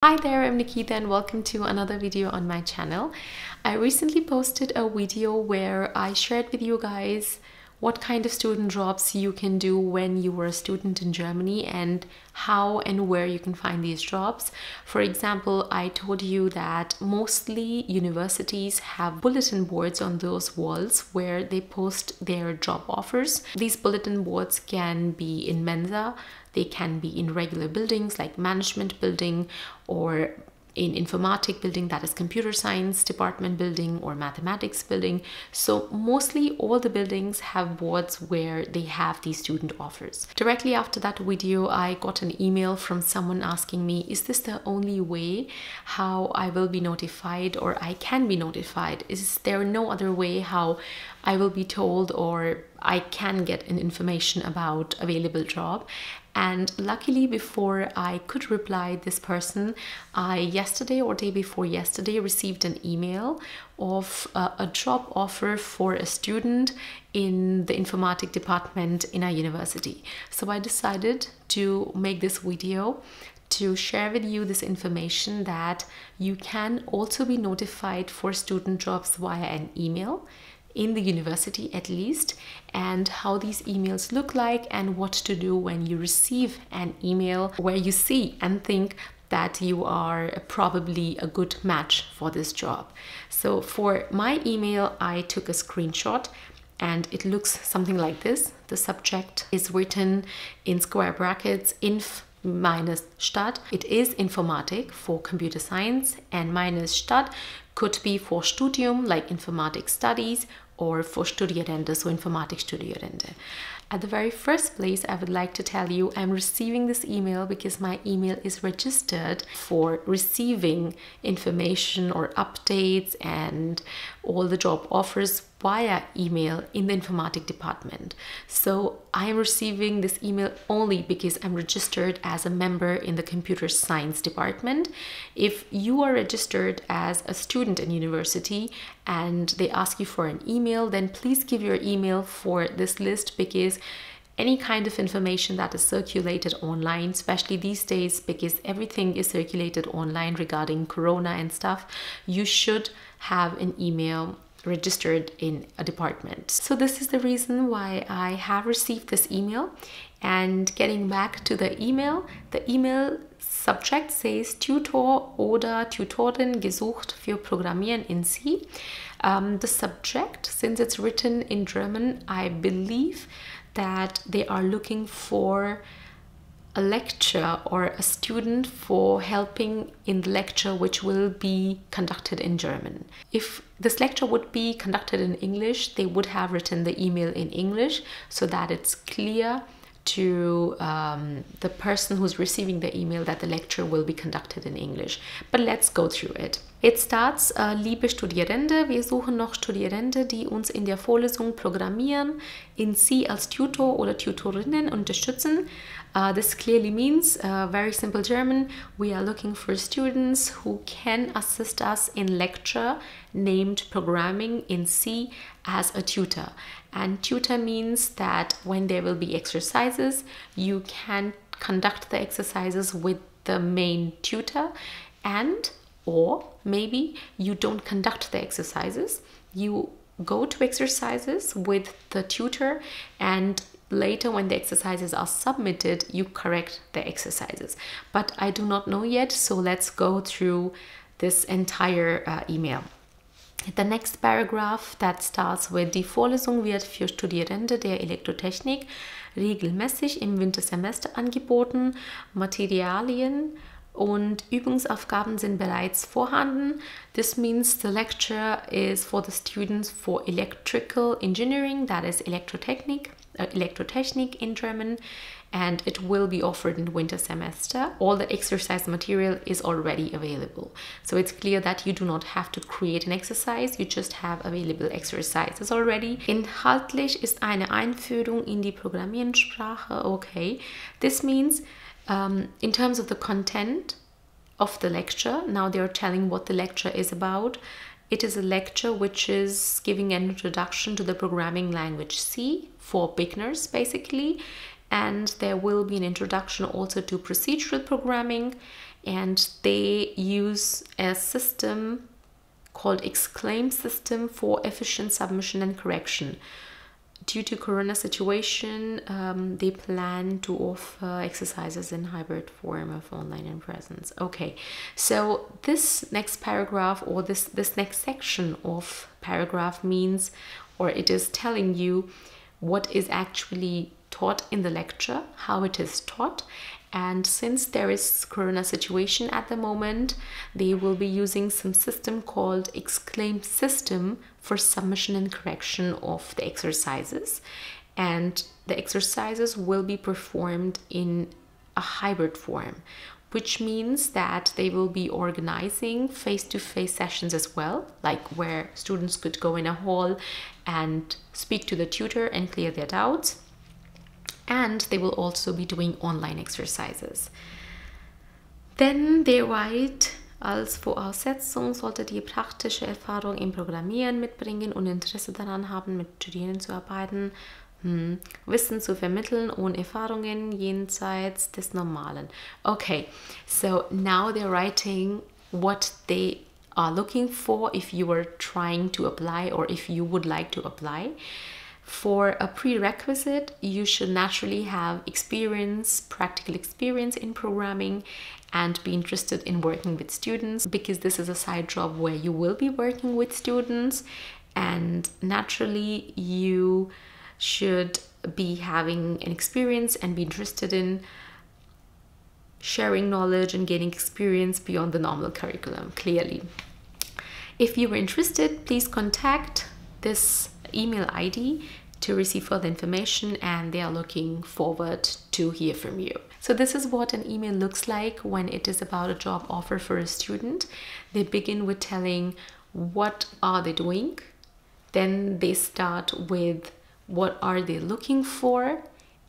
Hi there, I'm Nikita and welcome to another video on my channel. I recently posted a video where I shared with you guys what kind of student jobs you can do when you were a student in Germany and how and where you can find these jobs. For example, I told you that mostly universities have bulletin boards on those walls where they post their job offers. These bulletin boards can be in Mensa, they can be in regular buildings like management building or in informatic building, that is computer science department building or mathematics building. So mostly all the buildings have boards where they have these student offers. Directly after that video, I got an email from someone asking me, is this the only way how I will be notified or I can be notified? Is there no other way how I will be told or I can get an information about available job? And luckily, before I could reply this person, I yesterday or day before yesterday received an email of a job offer for a student in the informatic department in a university. So I decided to make this video to share with you this information that you can also be notified for student jobs via an email in the university at least, and how these emails look like and what to do when you receive an email where you see and think that you are probably a good match for this job. So for my email, I took a screenshot and it looks something like this. The subject is written in square brackets, inf minus Stadt. It is informatic for computer science, and minus Stadt could be for Studium, like informatic studies, or for Studierende, so informatic Studierende. At the very first place, I would like to tell you I'm receiving this email because my email is registered for receiving information or updates and all the job offers via email in the informatic department. So I'm receiving this email only because I'm registered as a member in the computer science department. If you are registered as a student in university and they ask you for an email, then please give your email for this list, because any kind of information that is circulated online, especially these days because everything is circulated online regarding Corona and stuff, you should have an email registered in a department. So this is the reason why I have received this email. And getting back to the email subject says Tutor oder Tutorin gesucht für Programmieren in C. The subject, since it's written in German, I believe that they are looking for a lecture or a student for helping in the lecture which will be conducted in German. If this lecture would be conducted in English, they would have written the email in English so that it's clear to the person who's receiving the email that the lecture will be conducted in English. But let's go through it. It starts, liebe Studierende, wir suchen noch Studierende, die uns in der Vorlesung Programmieren in C als Tutor oder Tutorinnen unterstützen. This clearly means, very simple German, we are looking for students who can assist us in lecture named Programming in C as a tutor. And tutor means that when there will be exercises, you can conduct the exercises with the main tutor, and or maybe you don't conduct the exercises, you go to exercises with the tutor, and later when the exercises are submitted, you correct the exercises. But I do not know yet, so let's go through this entire email. The next paragraph that starts with Die Vorlesung wird für Studierende der Elektrotechnik regelmäßig im Wintersemester angeboten. Materialien und Übungsaufgaben sind bereits vorhanden. This means the lecture is for the students for electrical engineering, that is Elektrotechnik in German, and it will be offered in the winter semester. All the exercise material is already available. So it's clear that you do not have to create an exercise, you just have available exercises already. Inhaltlich ist eine Einführung in die Programmierensprache. Okay, this means in terms of the content of the lecture, now they're telling what the lecture is about. It is a lecture which is giving an introduction to the programming language C for beginners, basically. And there will be an introduction also to procedural programming and they use a system called Exclaim system for efficient submission and correction. Due to Corona situation, they plan to offer exercises in hybrid form of online and presence. Okay, so this next paragraph, or this next section of paragraph means, or it is telling you what is actually taught in the lecture, how it is taught. And since there is Corona situation at the moment, they will be using some system called Exclaim system for submission and correction of the exercises. And the exercises will be performed in a hybrid form, which means that they will be organizing face-to-face sessions as well, like where students could go in a hall and speak to the tutor and clear their doubts. And they will also be doing online exercises. Then they write, als Voraussetzung solltet ihr praktische Erfahrung im Programmieren mitbringen und Interesse daran haben, mit Studierenden zu arbeiten, Wissen zu vermitteln und Erfahrungen jenseits des Normalen. Okay, so now they're writing what they are looking for if you are trying to apply or if you would like to apply. For a prerequisite, you should naturally have experience, practical experience in programming, and be interested in working with students, because this is a side job where you will be working with students, and naturally you should be having an experience and be interested in sharing knowledge and gaining experience beyond the normal curriculum, clearly. If you were interested, please contact this email ID to receive further information, and they are looking forward to hear from you. So this is what an email looks like when it is about a job offer for a student. They begin with telling what are they doing, then they start with what are they looking for,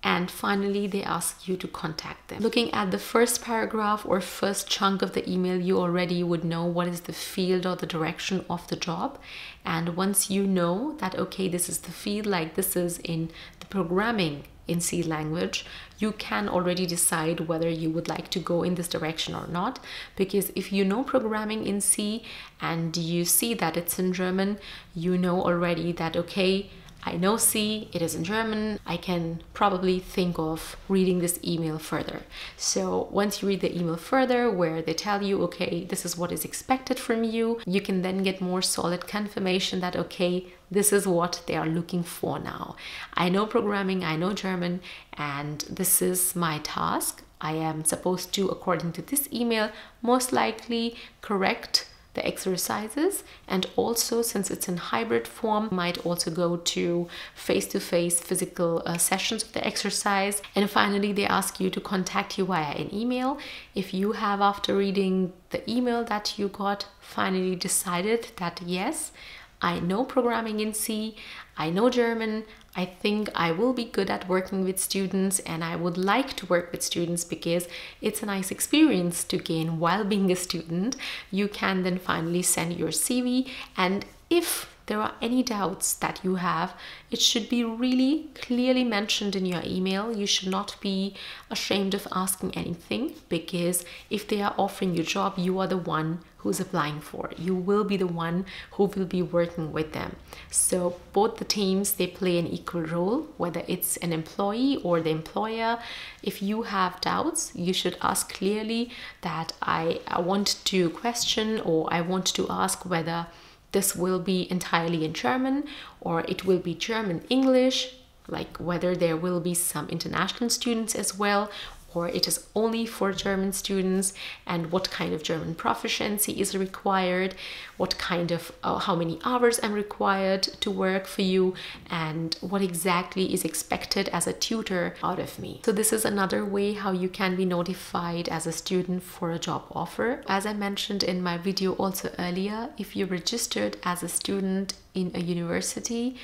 and finally they ask you to contact them. Looking at the first paragraph or first chunk of the email, you already would know what is the field or the direction of the job. And once you know that, okay, this is the field, like this is in the programming in C language, you can already decide whether you would like to go in this direction or not. Because if you know programming in C and you see that it's in German, you know already that, okay, I know C, it is in German, I can probably think of reading this email further. So once you read the email further, where they tell you, okay, this is what is expected from you, you can then get more solid confirmation that, okay, this is what they are looking for now. I know programming, I know German, and this is my task. I am supposed to, according to this email, most likely correct the exercises, and also, since it's in hybrid form, might also go to face-to-face physical sessions of the exercise. And finally, they ask you to contact you via an email. If you have, after reading the email that you got, finally decided that yes, I know programming in C, I know German, I think I will be good at working with students, and I would like to work with students because it's a nice experience to gain while being a student, you can then finally send your CV. And if there are any doubts that you have, it should be really clearly mentioned in your email. You should not be ashamed of asking anything, because if they are offering you a job, you are the one who's applying for it. You will be the one who will be working with them. So both the teams, they play an equal role, whether it's an employee or the employer. If you have doubts, you should ask clearly that I want to question, or I want to ask whether this will be entirely in German, or it will be German-English, like whether there will be some international students as well, or it is only for German students, and what kind of German proficiency is required, what kind of, how many hours I'm required to work for you, and what exactly is expected as a tutor out of me. So this is another way how you can be notified as a student for a job offer. As I mentioned in my video also earlier, if you registered as a student in a university,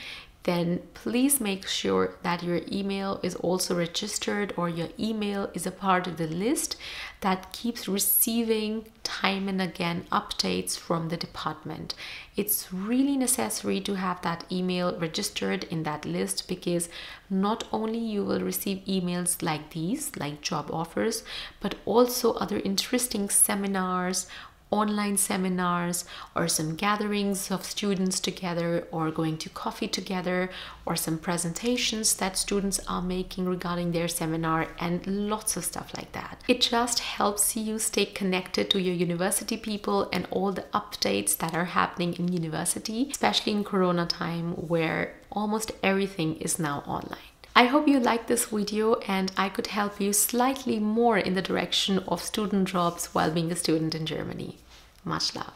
then please make sure that your email is also registered, or your email is a part of the list that keeps receiving time and again updates from the department. It's really necessary to have that email registered in that list, because not only you will receive emails like these, like job offers, but also other interesting seminars, online seminars, or some gatherings of students together, or going to coffee together, or some presentations that students are making regarding their seminar, and lots of stuff like that. It just helps you stay connected to your university people and all the updates that are happening in university, especially in Corona time where almost everything is now online. I hope you liked this video and I could help you slightly more in the direction of student jobs while being a student in Germany. Much love.